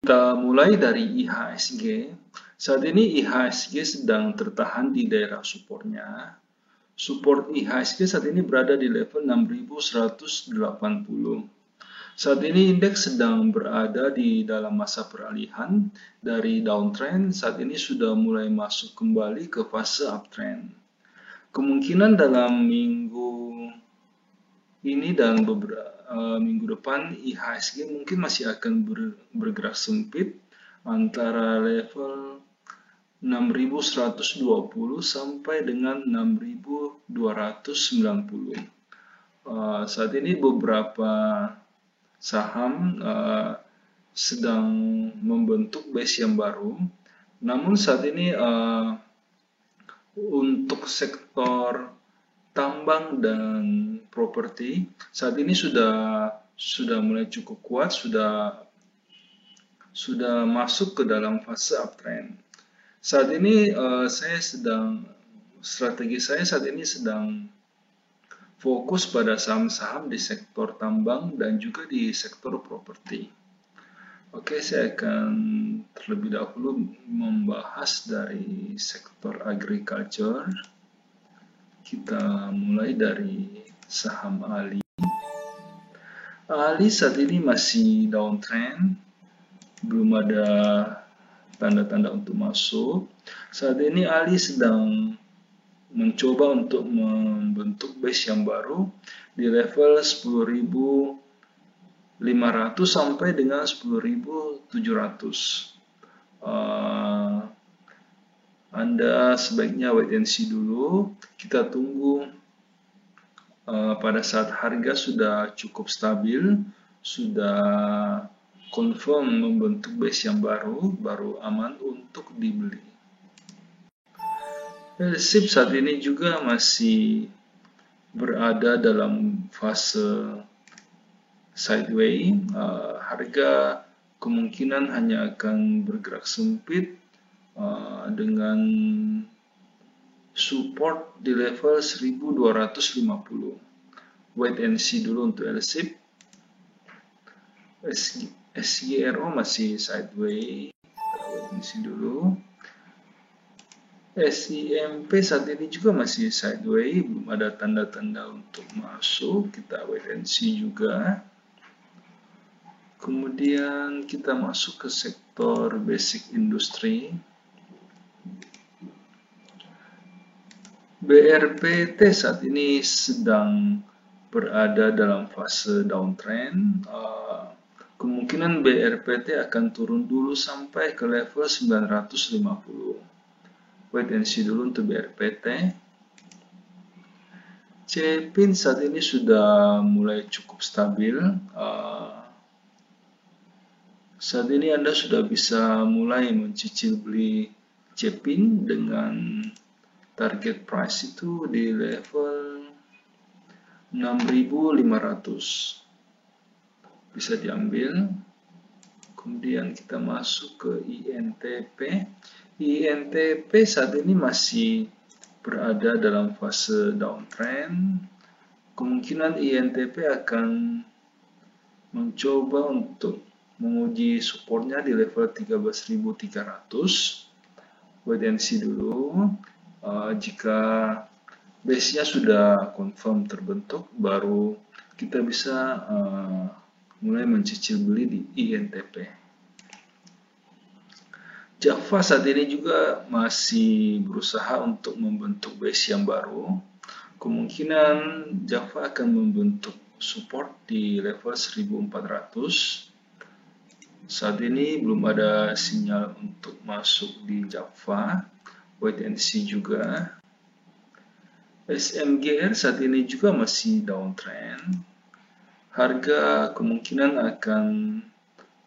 Kita mulai dari IHSG. Saat ini IHSG sedang tertahan di daerah supportnya. Support IHSG saat ini berada di level 6180. Saat ini indeks sedang berada di dalam masa peralihan dari downtrend. Saat ini sudah mulai masuk kembali ke fase uptrend. Kemungkinan dalam minggu ini dan beberapa minggu depan IHSG mungkin masih akan bergerak sempit antara level 6120 sampai dengan 6290. Saat ini beberapa saham sedang membentuk base yang baru. Namun saat ini untuk sektor tambang dan properti saat ini sudah mulai cukup kuat, sudah masuk ke dalam fase uptrend. Saat ini strategi saya saat ini sedang fokus pada saham-saham di sektor tambang dan juga di sektor properti. Oke, saya akan terlebih dahulu membahas dari sektor agriculture. Kita mulai dari saham Ali. Ali saat ini masih downtrend, belum ada tanda-tanda untuk masuk. Saat ini Ali sedang mencoba untuk membentuk base yang baru di level 10.500 sampai dengan 10.700. Anda sebaiknya wait and see dulu. Kita tunggu pada saat harga sudah cukup stabil, sudah confirm membentuk base yang baru aman untuk dibeli. LSIP saat ini juga masih berada dalam fase sideways. Harga kemungkinan hanya akan bergerak sempit dengan support di level 1250. Wait and see dulu untuk LSIP. SGRO masih sideways. Wait and see dulu. SIMP saat ini juga masih sideways, belum ada tanda-tanda untuk masuk. Kita wait and see juga. Kemudian kita masuk ke sektor basic industry. BRPT saat ini sedang berada dalam fase downtrend. Kemungkinan BRPT akan turun dulu sampai ke level 950. Wait and see dulu untuk BRPT. CPIN saat ini sudah mulai cukup stabil. Saat ini Anda sudah bisa mulai mencicil beli CPIN dengan target price itu di level 6.500. Bisa diambil. Kemudian kita masuk ke INTP. INTP saat ini masih berada dalam fase downtrend. Kemungkinan INTP akan mencoba untuk menguji supportnya di level 13.300. Wait and see dulu. Jika base-nya sudah confirm terbentuk, baru kita bisa mulai mencicil beli di INTP. Java saat ini juga masih berusaha untuk membentuk base yang baru. Kemungkinan Java akan membentuk support di level 1400. Saat ini belum ada sinyal untuk masuk di Java. Wait and see juga. SMGR saat ini juga masih downtrend. Harga kemungkinan akan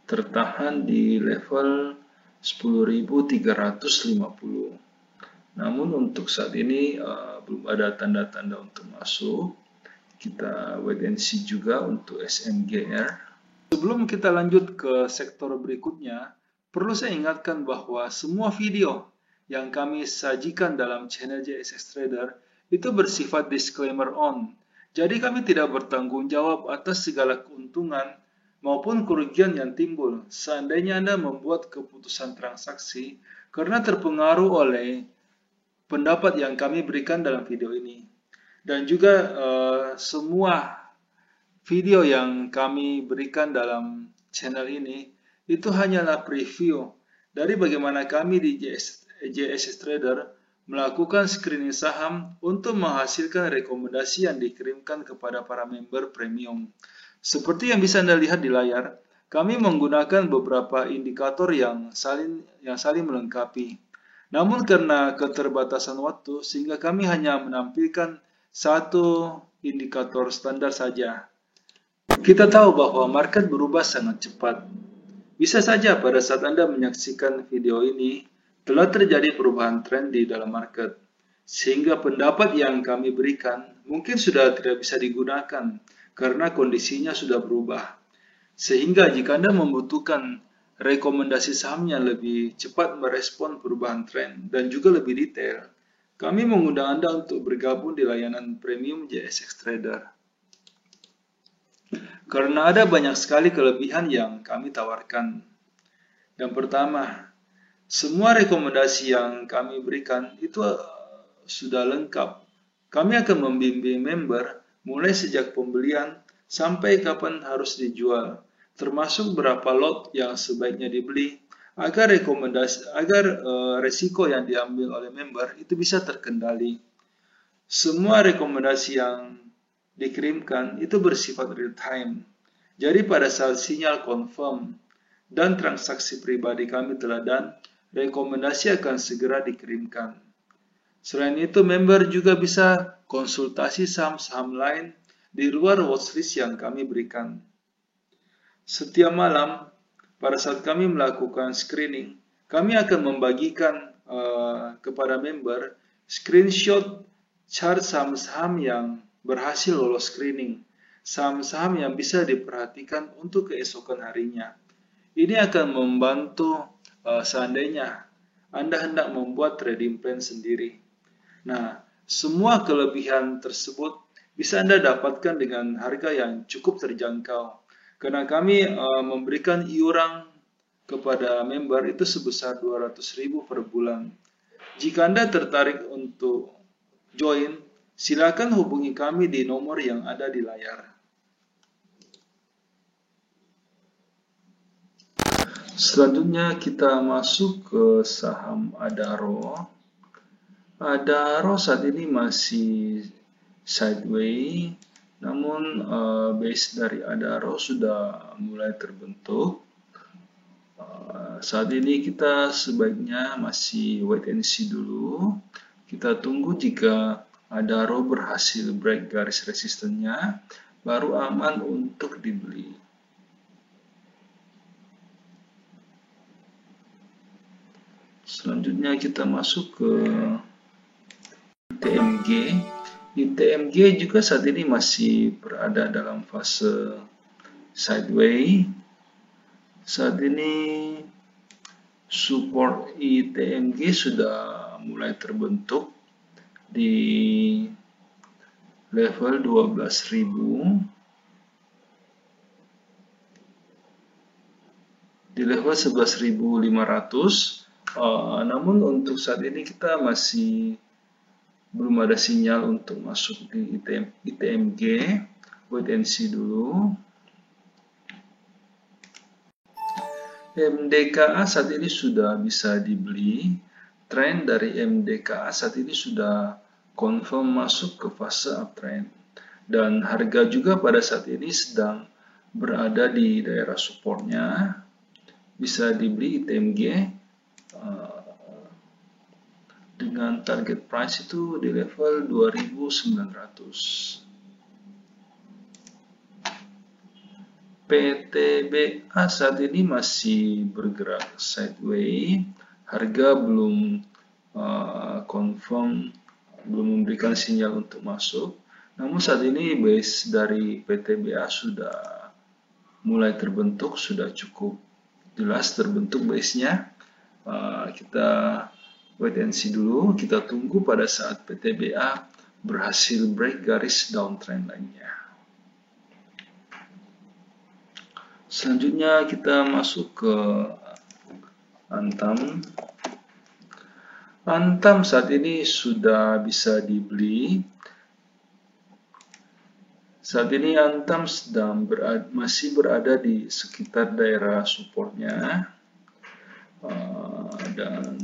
tertahan di level 10.350. Namun untuk saat ini belum ada tanda-tanda untuk masuk. Kita wait and see juga untuk SMGR. Sebelum kita lanjut ke sektor berikutnya, perlu saya ingatkan bahwa semua video yang kami sajikan dalam channel JSX Trader itu bersifat disclaimer on. Jadi kami tidak bertanggung jawab atas segala keuntungan maupun kerugian yang timbul seandainya Anda membuat keputusan transaksi karena terpengaruh oleh pendapat yang kami berikan dalam video ini. Dan juga semua video yang kami berikan dalam channel ini itu hanyalah preview dari bagaimana kami di JSS Trader melakukan screening saham untuk menghasilkan rekomendasi yang dikirimkan kepada para member premium. Seperti yang bisa Anda lihat di layar, kami menggunakan beberapa indikator yang saling melengkapi. Namun karena keterbatasan waktu, sehingga kami hanya menampilkan satu indikator standar saja. Kita tahu bahwa market berubah sangat cepat. Bisa saja pada saat Anda menyaksikan video ini, telah terjadi perubahan tren di dalam market. Sehingga pendapat yang kami berikan mungkin sudah tidak bisa digunakan karena kondisinya sudah berubah. Sehingga jika Anda membutuhkan rekomendasi saham yang lebih cepat merespon perubahan tren dan juga lebih detail, kami mengundang Anda untuk bergabung di layanan premium JSX Trader. Karena ada banyak sekali kelebihan yang kami tawarkan. Yang pertama, semua rekomendasi yang kami berikan itu sudah lengkap. Kami akan membimbing member mulai sejak pembelian sampai kapan harus dijual, termasuk berapa lot yang sebaiknya dibeli, agar resiko yang diambil oleh member itu bisa terkendali. Semua rekomendasi yang dikirimkan itu bersifat real time. Jadi pada saat sinyal confirm dan transaksi pribadi kami telah done, rekomendasi akan segera dikirimkan. Selain itu, member juga bisa konsultasi saham-saham lain di luar watchlist yang kami berikan. Setiap malam, pada saat kami melakukan screening, kami akan membagikan kepada member screenshot chart saham-saham yang berhasil lolos screening, saham-saham yang bisa diperhatikan untuk keesokan harinya. Ini akan membantu seandainya Anda hendak membuat trading plan sendiri. Nah, semua kelebihan tersebut bisa Anda dapatkan dengan harga yang cukup terjangkau. Karena kami memberikan iuran kepada member itu sebesar 200.000 per bulan. Jika Anda tertarik untuk join, silakan hubungi kami di nomor yang ada di layar. Selanjutnya kita masuk ke saham Adaro. Adaro saat ini masih sideways, namun base dari Adaro sudah mulai terbentuk. Saat ini kita sebaiknya masih wait and see dulu. Kita tunggu jika Adaro berhasil break garis resistennya, baru aman untuk dibeli. Selanjutnya kita masuk ke ITMG. ITMG juga saat ini masih berada dalam fase sideways. Saat ini support ITMG sudah mulai terbentuk di level 12.000. Di level 11.500. Namun untuk saat ini kita masih belum ada sinyal untuk masuk di ITMG. Wait and see dulu. MDKA saat ini sudah bisa dibeli. Tren dari MDKA saat ini sudah confirm masuk ke fase uptrend. Dan harga juga pada saat ini sedang berada di daerah supportnya. Bisa dibeli ITMG dengan target price itu di level 2.900. PTBA saat ini masih bergerak sideways, harga belum confirm, belum memberikan sinyal untuk masuk. Namun saat ini base dari PTBA sudah mulai terbentuk, sudah cukup jelas terbentuk base-nya. Kita wait and see dulu, kita tunggu pada saat PTBA berhasil break garis downtrend lainnya. Selanjutnya kita masuk ke Antam. Antam saat ini sudah bisa dibeli. Saat ini Antam masih berada di sekitar daerah supportnya. Dan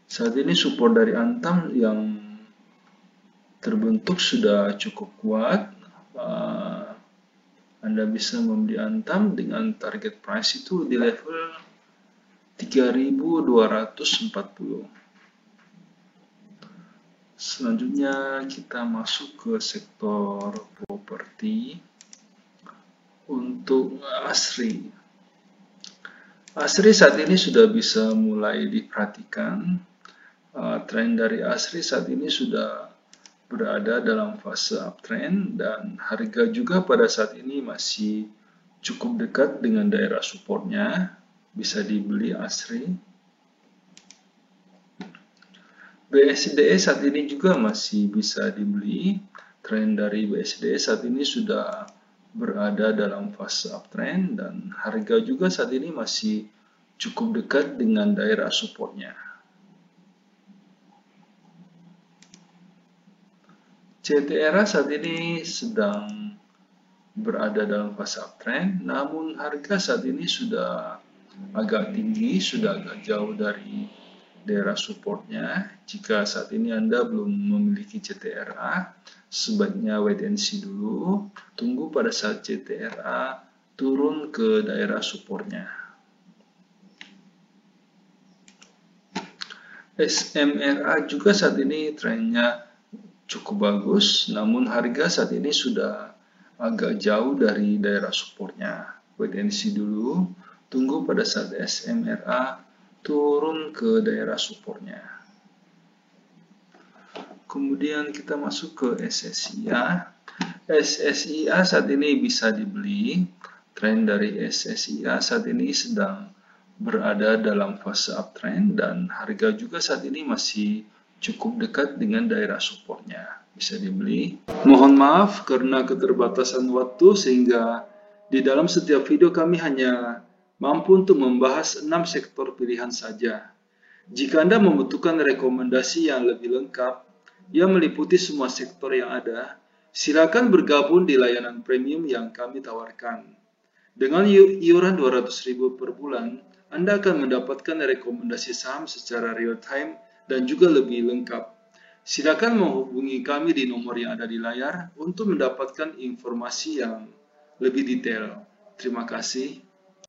saat ini support dari Antam yang terbentuk sudah cukup kuat. Anda bisa membeli Antam dengan target price itu di level 3.240. Selanjutnya kita masuk ke sektor properti. Untuk ASRI. ASRI saat ini sudah bisa mulai diperhatikan. Tren dari ASRI saat ini sudah berada dalam fase uptrend dan harga juga pada saat ini masih cukup dekat dengan daerah supportnya. Bisa dibeli ASRI. BSDE saat ini juga masih bisa dibeli. Tren dari BSDE saat ini sudah berada dalam fase uptrend dan harga juga saat ini masih cukup dekat dengan daerah supportnya. CTRA saat ini sedang berada dalam fase uptrend, namun harga saat ini sudah agak tinggi, sudah agak jauh dari daerah supportnya. Jika saat ini Anda belum memiliki CTRA, sebaiknya wait and see dulu. Tunggu pada saat CTRA turun ke daerah supportnya. SMRA juga saat ini trennya cukup bagus, namun harga saat ini sudah agak jauh dari daerah supportnya. Wait and see dulu. Tunggu pada saat SMRA turun ke daerah supportnya. Kemudian kita masuk ke SSIA. SSIA saat ini bisa dibeli. Tren dari SSIA saat ini sedang berada dalam fase uptrend dan harga juga saat ini masih cukup dekat dengan daerah supportnya. Bisa dibeli. Mohon maaf karena keterbatasan waktu sehingga di dalam setiap video kami hanya mampu untuk membahas 6 sektor pilihan saja. Jika Anda membutuhkan rekomendasi yang lebih lengkap, yang meliputi semua sektor yang ada, silakan bergabung di layanan premium yang kami tawarkan. Dengan iuran 200.000 per bulan, Anda akan mendapatkan rekomendasi saham secara real time dan juga lebih lengkap. Silakan menghubungi kami di nomor yang ada di layar untuk mendapatkan informasi yang lebih detail. Terima kasih.